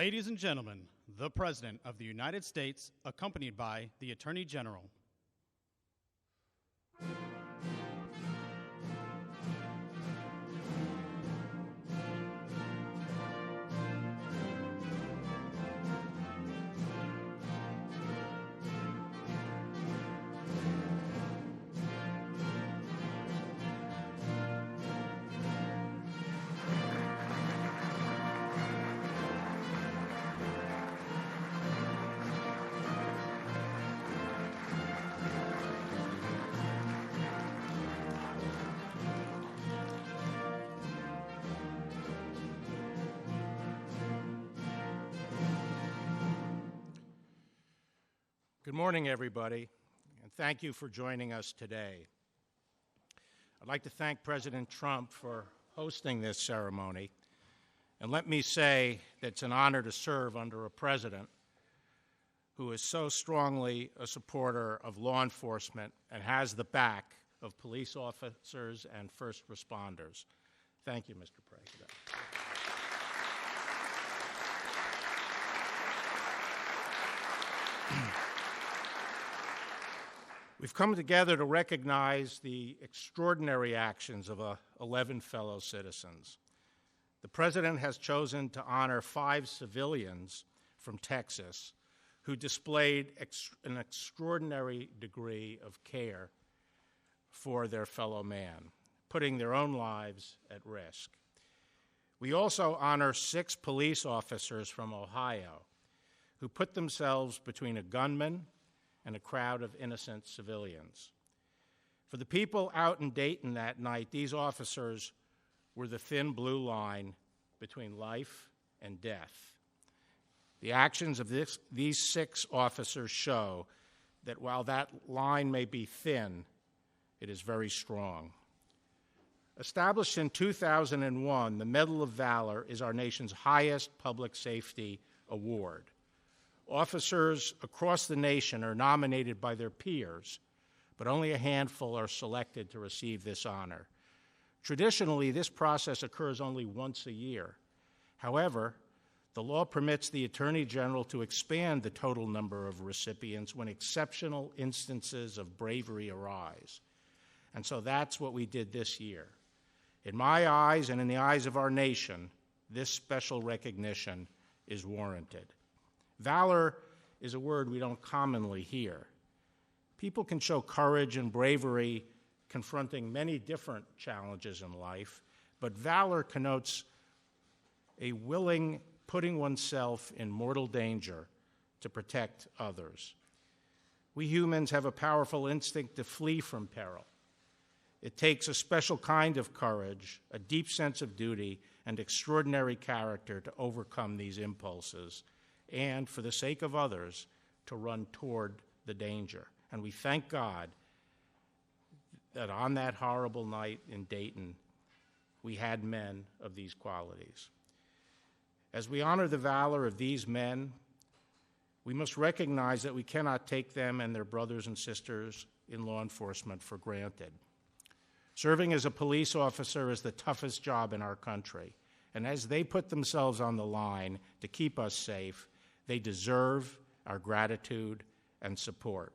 Ladies and gentlemen, the President of the United States, accompanied by the Attorney General. Good morning, everybody, and thank you for joining us today. I'd like to thank President Trump for hosting this ceremony, and let me say that it's an honor to serve under a president who is so strongly a supporter of law enforcement and has the back of police officers and first responders. Thank you, Mr. President. We've come together to recognize the extraordinary actions of 11 fellow citizens. The President has chosen to honor 5 civilians from Texas who displayed an extraordinary degree of care for their fellow man, putting their own lives at risk. We also honor 6 police officers from Ohio who put themselves between a gunman and a crowd of innocent civilians. For the people out in Dayton that night, these officers were the thin blue line between life and death. The actions of these 6 officers show that while that line may be thin, it is very strong. Established in 2001, the Medal of Valor is our nation's highest public safety award. Officers across the nation are nominated by their peers, but only a handful are selected to receive this honor. Traditionally, this process occurs only once a year. However, the law permits the Attorney General to expand the total number of recipients when exceptional instances of bravery arise. And so that's what we did this year. In my eyes and in the eyes of our nation, this special recognition is warranted. Valor is a word we don't commonly hear. People can show courage and bravery confronting many different challenges in life, but valor connotes a willing putting oneself in mortal danger to protect others. We humans have a powerful instinct to flee from peril. It takes a special kind of courage, a deep sense of duty, and extraordinary character to overcome these impulses, and for the sake of others, to run toward the danger. And we thank God that on that horrible night in Dayton, we had men of these qualities. As we honor the valor of these men, we must recognize that we cannot take them and their brothers and sisters in law enforcement for granted. Serving as a police officer is the toughest job in our country, and as they put themselves on the line to keep us safe, they deserve our gratitude and support.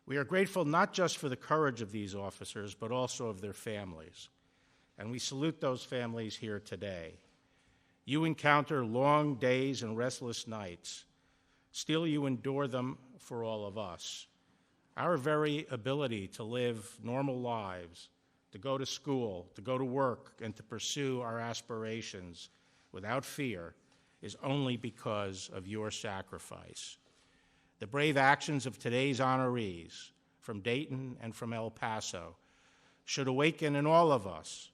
We are grateful not just for the courage of these officers, but also of their families. And we salute those families here today. You encounter long days and restless nights. Still, you endure them for all of us. Our very ability to live normal lives, to go to school, to go to work, and to pursue our aspirations without fear is only because of your sacrifice. The brave actions of today's honorees from Dayton and from El Paso should awaken in all of us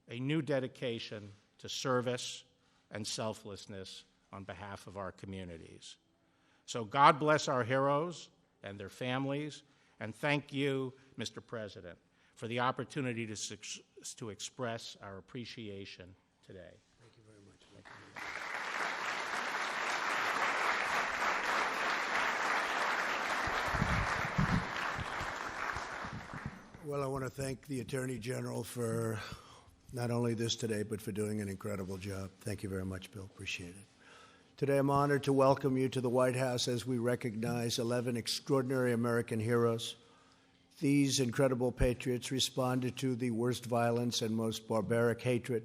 a new dedication to service and selflessness on behalf of our communities. So God bless our heroes and their families, and thank you, Mr. President, for the opportunity to express our appreciation today. Thank you very much. Well, I want to thank the Attorney General for not only this today, but for doing an incredible job. Thank you very much, Bill. Appreciate it. Today, I'm honored to welcome you to the White House as we recognize 11 extraordinary American heroes. These incredible patriots responded to the worst violence and most barbaric hatred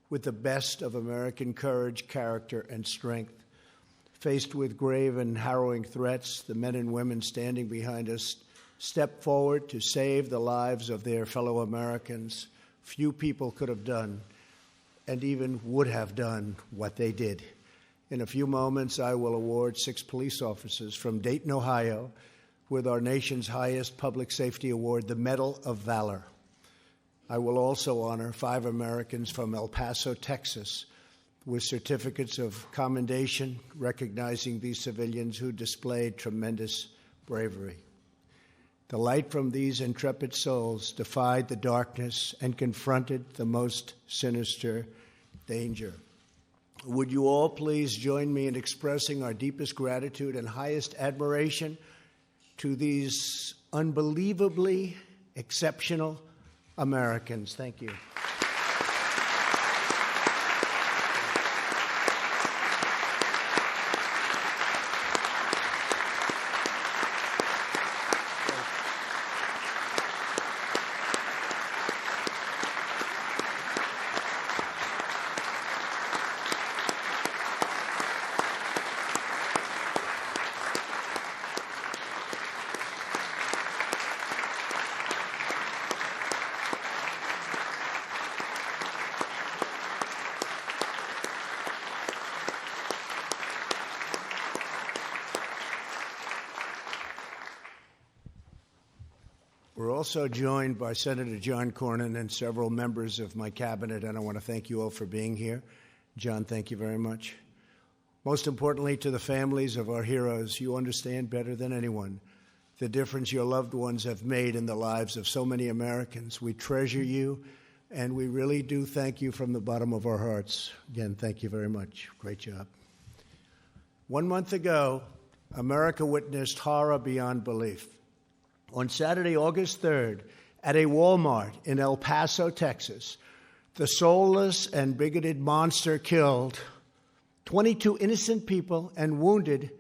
with the best of American courage, character, and strength. Faced with grave and harrowing threats, the men and women standing behind us stepped forward to save the lives of their fellow Americans. Few people could have done, and even would have done, what they did. In a few moments, I will award 6 police officers from Dayton, Ohio, with our nation's highest public safety award, the Medal of Valor. I will also honor 5 Americans from El Paso, Texas, with certificates of commendation recognizing these civilians who displayed tremendous bravery. The light from these intrepid souls defied the darkness and confronted the most sinister danger. Would you all please join me in expressing our deepest gratitude and highest admiration to these unbelievably exceptional Americans. Thank you. We're also joined by Senator John Cornyn and several members of my cabinet, and I want to thank you all for being here. John, thank you very much. Most importantly, to the families of our heroes, you understand better than anyone the difference your loved ones have made in the lives of so many Americans. We treasure you, and we really do thank you from the bottom of our hearts. Again, thank you very much. Great job. 1 month ago, America witnessed horror beyond belief. On Saturday, August 3rd, at a Walmart in El Paso, Texas, the soulless and bigoted monster killed 22 innocent people and wounded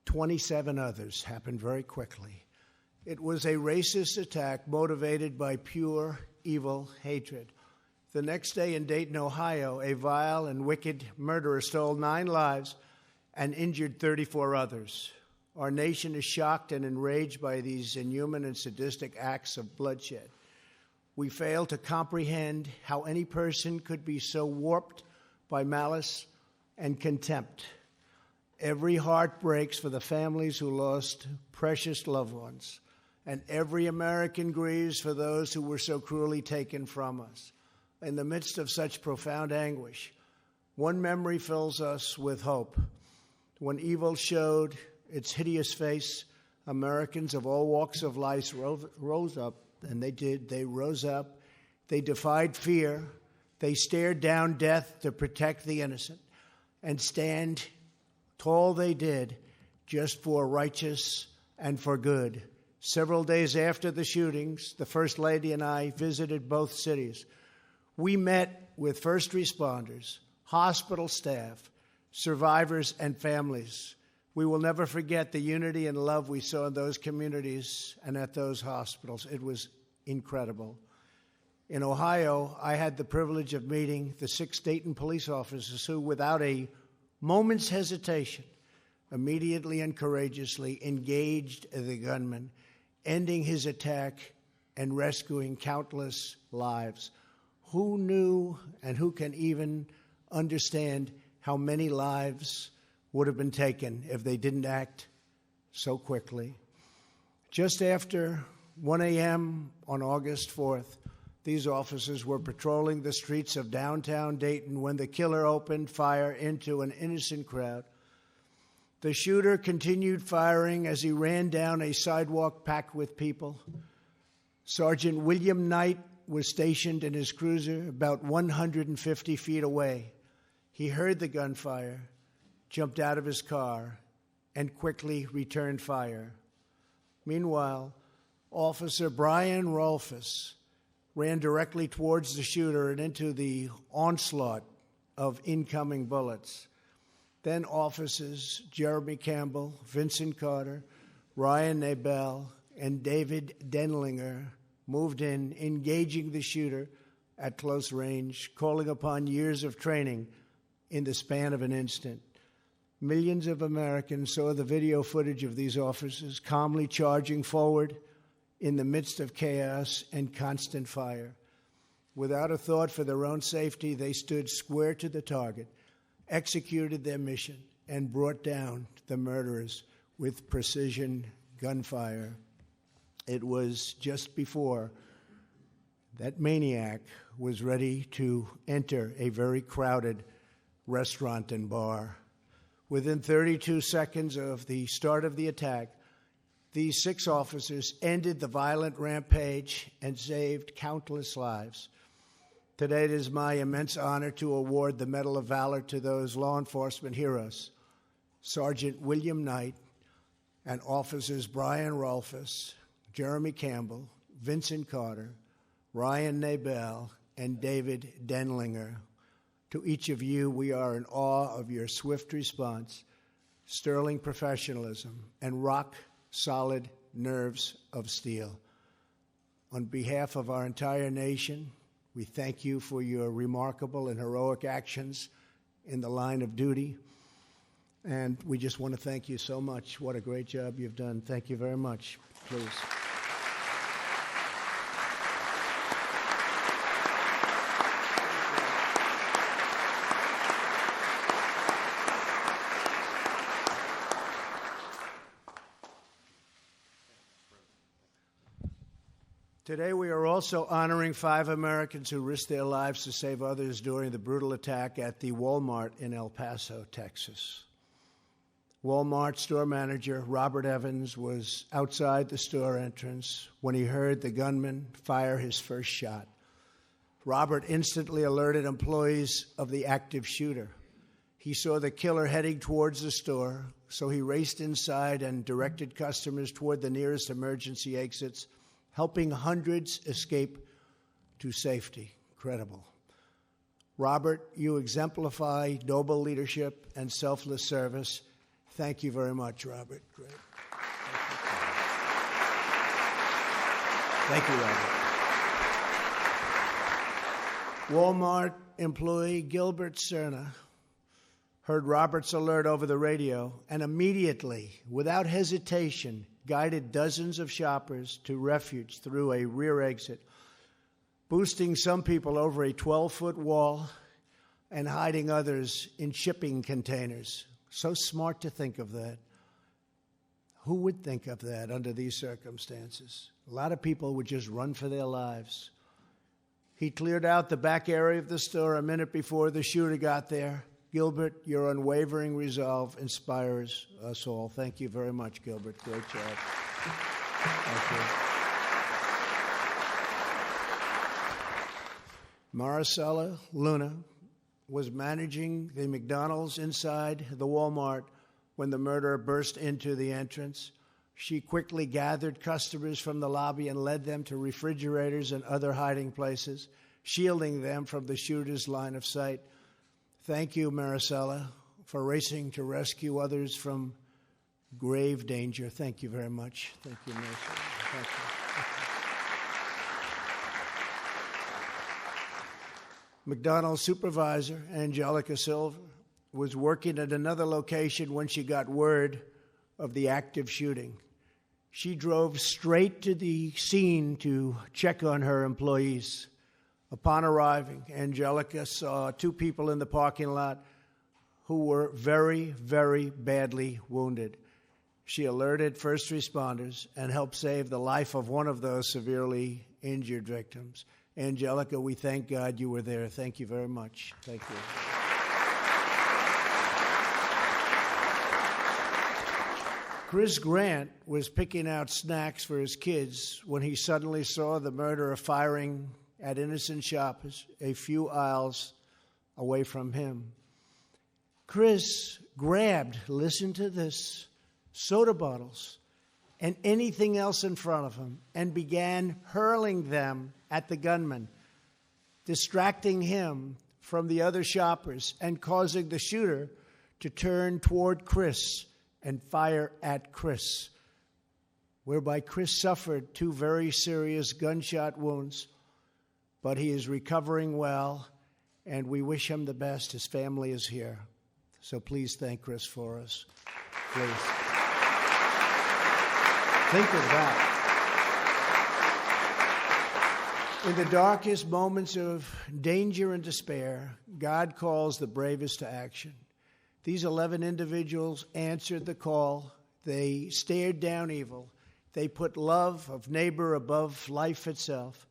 27 others. Happened very quickly. It was a racist attack motivated by pure evil hatred. The next day in Dayton, Ohio, a vile and wicked murderer stole 9 lives and injured 34 others. Our nation is shocked and enraged by these inhuman and sadistic acts of bloodshed. We fail to comprehend how any person could be so warped by malice and contempt. Every heart breaks for the families who lost precious loved ones, and every American grieves for those who were so cruelly taken from us. In the midst of such profound anguish, one memory fills us with hope. When evil showed its hideous face, Americans of all walks of life rose up, and they did. They rose up. They defied fear. They stared down death to protect the innocent, and stand tall they did, just for righteous and for good. Several days after the shootings, the First Lady and I visited both cities. We met with first responders, hospital staff, survivors, and families. We will never forget the unity and love we saw in those communities and at those hospitals. It was incredible. In Ohio, I had the privilege of meeting the 6 Dayton police officers who, without a moment's hesitation, immediately and courageously engaged the gunman, ending his attack and rescuing countless lives. Who knew and who can even understand how many lives would have been taken if they didn't act so quickly? Just after 1 a.m. on August 4th, these officers were patrolling the streets of downtown Dayton when the killer opened fire into an innocent crowd. The shooter continued firing as he ran down a sidewalk packed with people. Sergeant William Knight was stationed in his cruiser about 150 feet away. He heard the gunfire, jumped out of his car, and quickly returned fire. Meanwhile, Officer Brian Rolfes ran directly towards the shooter and into the onslaught of incoming bullets. Then officers Jeremy Campbell, Vincent Carter, Ryan Nabel, and David Denlinger moved in, engaging the shooter at close range, calling upon years of training in the span of an instant. Millions of Americans saw the video footage of these officers calmly charging forward in the midst of chaos and constant fire. Without a thought for their own safety, they stood square to the target, executed their mission, and brought down the murderers with precision gunfire. It was just before that maniac was ready to enter a very crowded restaurant and bar. Within 32 seconds of the start of the attack, these 6 officers ended the violent rampage and saved countless lives. Today, it is my immense honor to award the Medal of Valor to those law enforcement heroes, Sergeant William Knight and officers Brian Rolfes, Jeremy Campbell, Vincent Carter, Ryan Nabel, and David Denlinger. To each of you, we are in awe of your swift response, sterling professionalism, and rock-solid nerves of steel. On behalf of our entire nation, we thank you for your remarkable and heroic actions in the line of duty. And we just want to thank you so much. What a great job you've done. Thank you very much. Please. Today, we are also honoring 5 Americans who risked their lives to save others during the brutal attack at the Walmart in El Paso, Texas. Walmart store manager Robert Evans was outside the store entrance when he heard the gunman fire his first shot. Robert instantly alerted employees of the active shooter. He saw the killer heading towards the store, so he raced inside and directed customers toward the nearest emergency exits, helping hundreds escape to safety. Incredible. Robert, you exemplify noble leadership and selfless service. Thank you very much, Robert. Great. Thank you, Robert. Walmart employee Gilbert Serna heard Robert's alert over the radio and immediately, without hesitation, guided dozens of shoppers to refuge through a rear exit, boosting some people over a 12-foot wall and hiding others in shipping containers. So smart to think of that. Who would think of that under these circumstances? A lot of people would just run for their lives. He cleared out the back area of the store a minute before the shooter got there. Gilbert, your unwavering resolve inspires us all. Thank you very much, Gilbert. Great job. Thank you. Marisela Luna was managing the McDonald's inside the Walmart when the murderer burst into the entrance. She quickly gathered customers from the lobby and led them to refrigerators and other hiding places, shielding them from the shooter's line of sight. Thank you, Marisela, for racing to rescue others from grave danger. Thank you very much. Thank you, Marisela. Thank you. McDonald's supervisor, Angelica Silva, was working at another location when she got word of the active shooting. She drove straight to the scene to check on her employees. Upon arriving, Angelica saw 2 people in the parking lot who were very, very badly wounded. She alerted first responders and helped save the life of one of those severely injured victims. Angelica, we thank God you were there. Thank you very much. Thank you. Chris Grant was picking out snacks for his kids when he suddenly saw the murderer firing at innocent shoppers a few aisles away from him. Chris grabbed, listen to this, soda bottles and anything else in front of him and began hurling them at the gunman, distracting him from the other shoppers and causing the shooter to turn toward Chris and fire at Chris, whereby Chris suffered 2 very serious gunshot wounds, but he is recovering well, and we wish him the best. His family is here. So please thank Chris for us. Please. Think of that. In the darkest moments of danger and despair, God calls the bravest to action. These 11 individuals answered the call. They stared down evil. They put love of neighbor above life itself.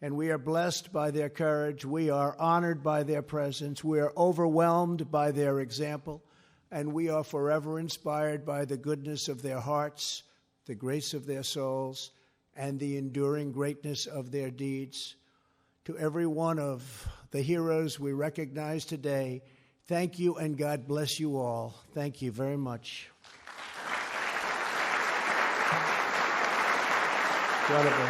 And we are blessed by their courage. We are honored by their presence. We are overwhelmed by their example. And we are forever inspired by the goodness of their hearts, the grace of their souls, and the enduring greatness of their deeds. To every one of the heroes we recognize today, thank you and God bless you all. Thank you very much. Incredible.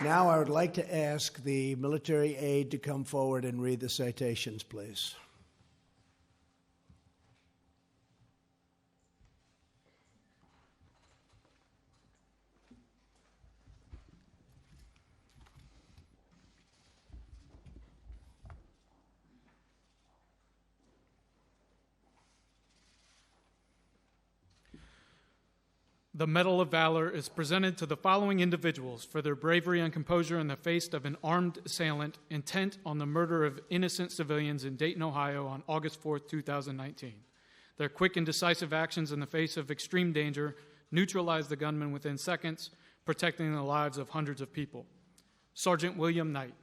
Now I would like to ask the military aide to come forward and read the citations, please. The Medal of Valor is presented to the following individuals for their bravery and composure in the face of an armed assailant intent on the murder of innocent civilians in Dayton, Ohio on August 4, 2019. Their quick and decisive actions in the face of extreme danger neutralized the gunman within seconds, protecting the lives of hundreds of people. Sergeant William Knight.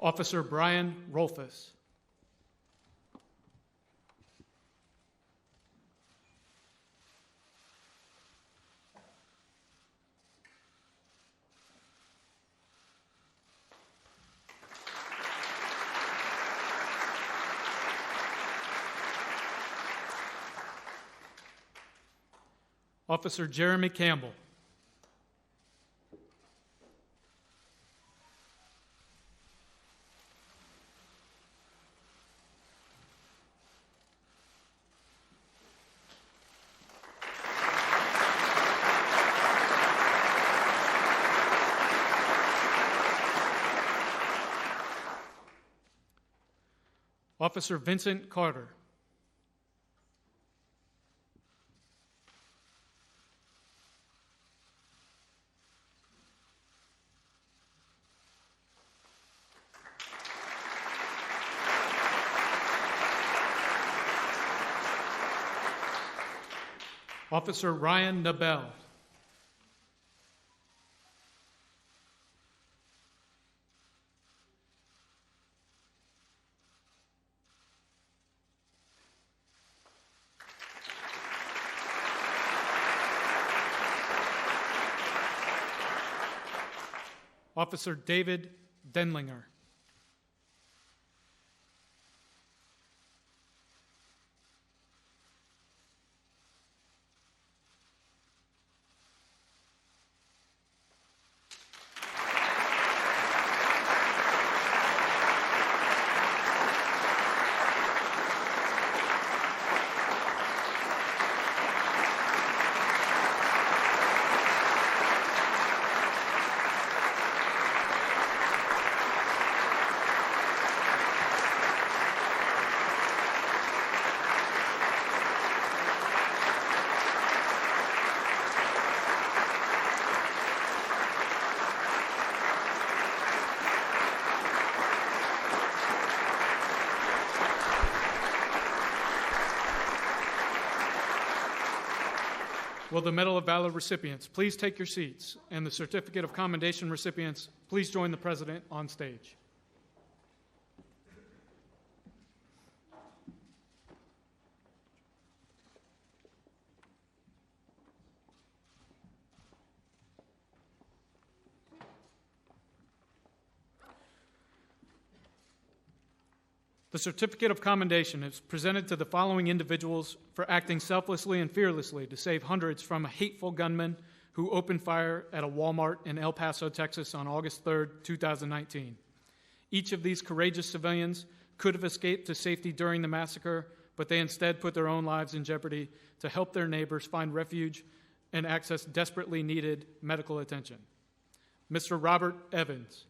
Officer Brian Rolfes. Officer Jeremy Campbell. Officer Vincent Carter. Officer Ryan Nabel. Officer David Denlinger. Will the Medal of Valor recipients please take your seats, and the Certificate of Commendation recipients please join the President on stage. The Certificate of Commendation is presented to the following individuals for acting selflessly and fearlessly to save hundreds from a hateful gunman who opened fire at a Walmart in El Paso, Texas on August 3, 2019. Each of these courageous civilians could have escaped to safety during the massacre, but they instead put their own lives in jeopardy to help their neighbors find refuge and access desperately needed medical attention. Mr. Robert Evans.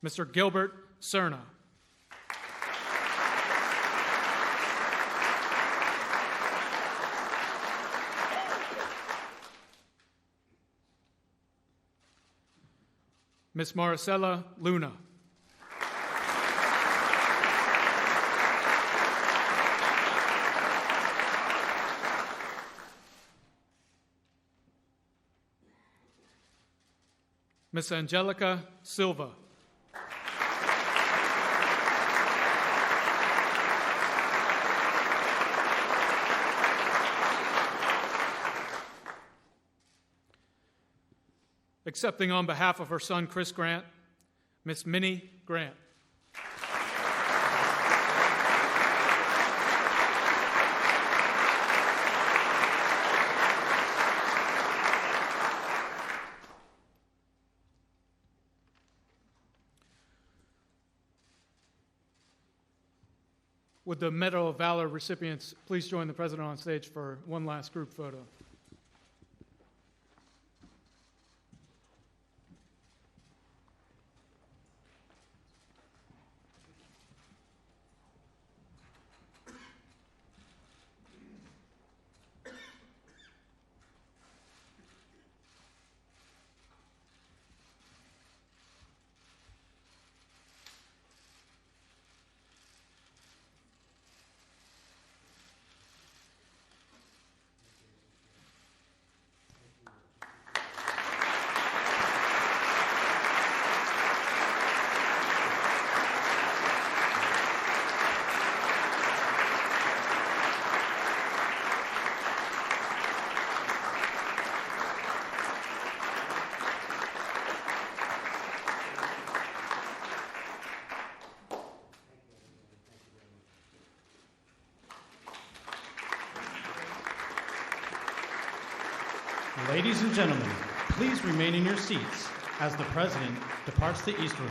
Mr. Gilbert Serna. Ms. Marisela Luna. Ms. Angelica Silva. Accepting on behalf of her son, Chris Grant, Miss Minnie Grant. Would the Medal of Valor recipients please join the President on stage for one last group photo? Ladies and gentlemen, please remain in your seats as the President departs the East Room.